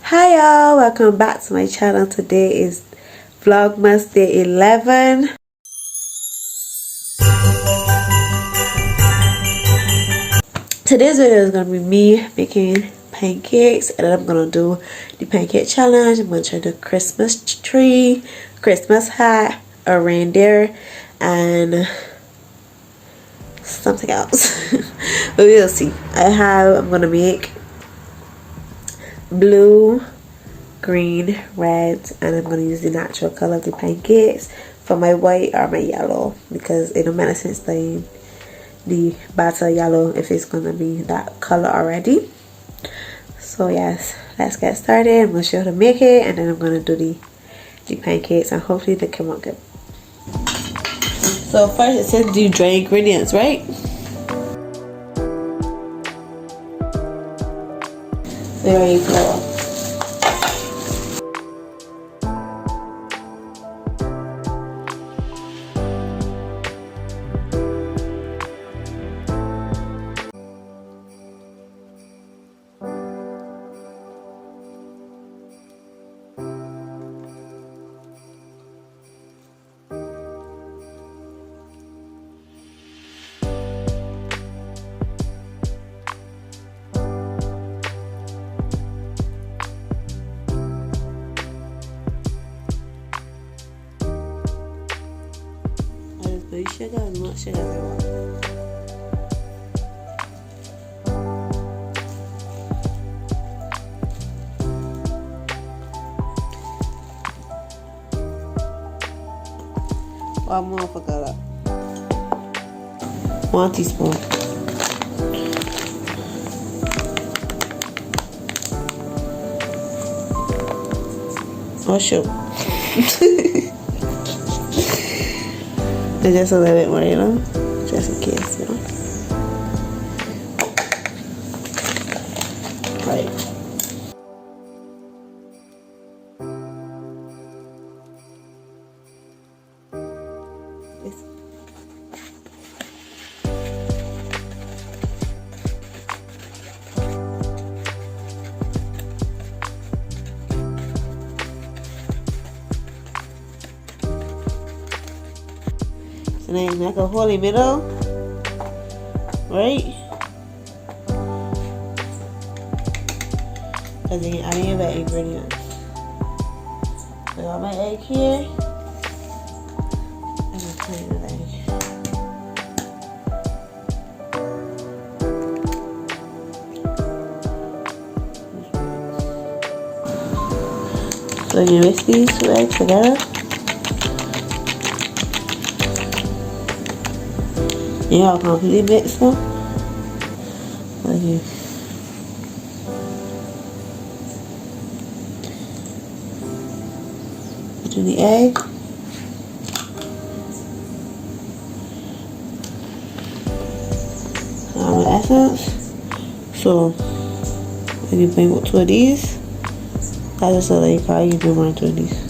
Hi y'all, welcome back to my channel. Today is Vlogmas day 11. Today's video is going to be me making pancakes, and then I'm going to do the pancake challenge. I'm going to try the Christmas tree, Christmas hat, a reindeer, and something else. But we'll see. I'm going to make blue, green, red, and I'm going to use the natural color of the pancakes for my white or my yellow, because it don't make sense playing the batter yellow if it's going to be that color already. So yes, let's get started. I'm going to show you how to make it, and then I'm going to do the pancakes, and hopefully they come out good. So first it says do dry ingredients, right? There you go. Sugar and not sugar they want. One more for color. 1 teaspoon. Oh shoot. Just a little bit more, you know, just in case, you know. Right. So then you make a hole in the middle, right? Because you can add in the ingredients. So I got my egg here. I'm just putting the egg. So you mix these 2 eggs together. You all completely mix them. Like you. Put in the egg. The essence. So when you bring 2 of these, that's just so that you can use 1 or 2 of these.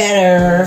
better.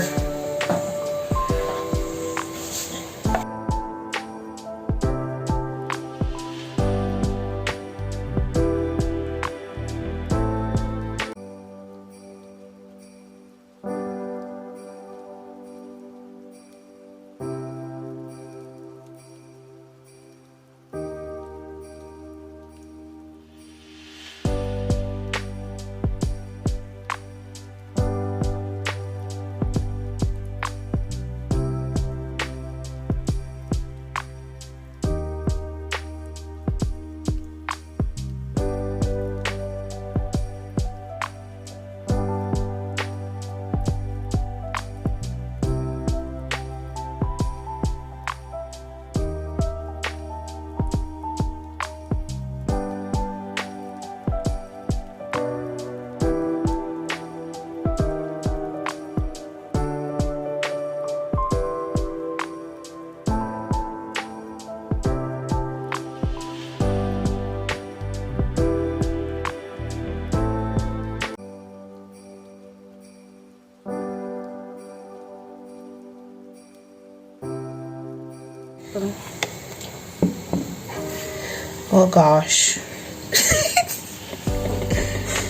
Oh gosh.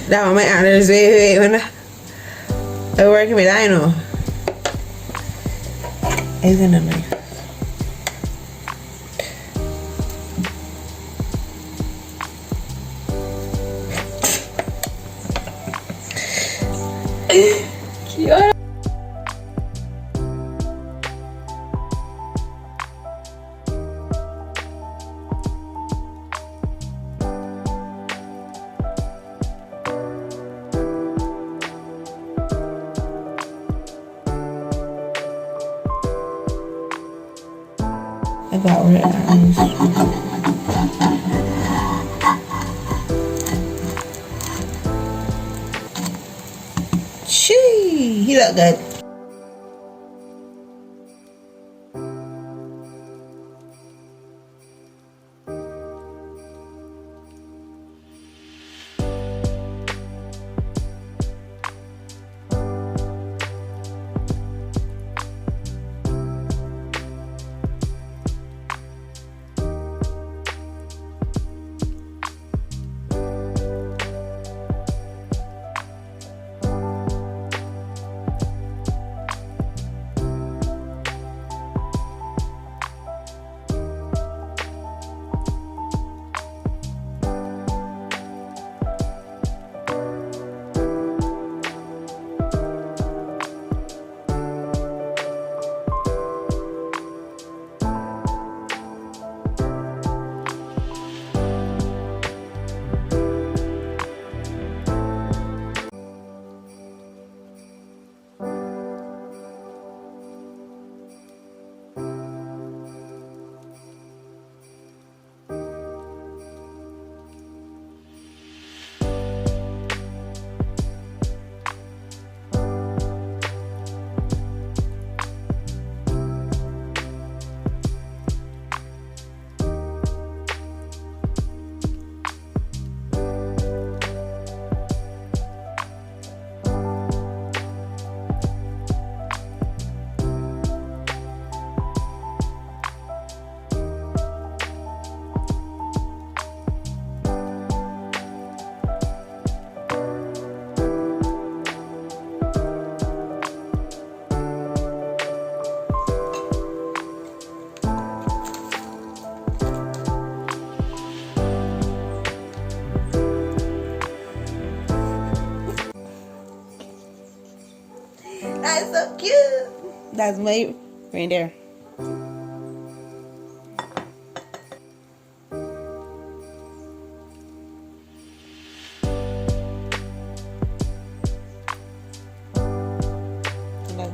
That one my honors. Wait. When I working with I know. Isn't it nice? Cute. I got red eyes. Gee, he look good. That's so cute. That's my reindeer. That's my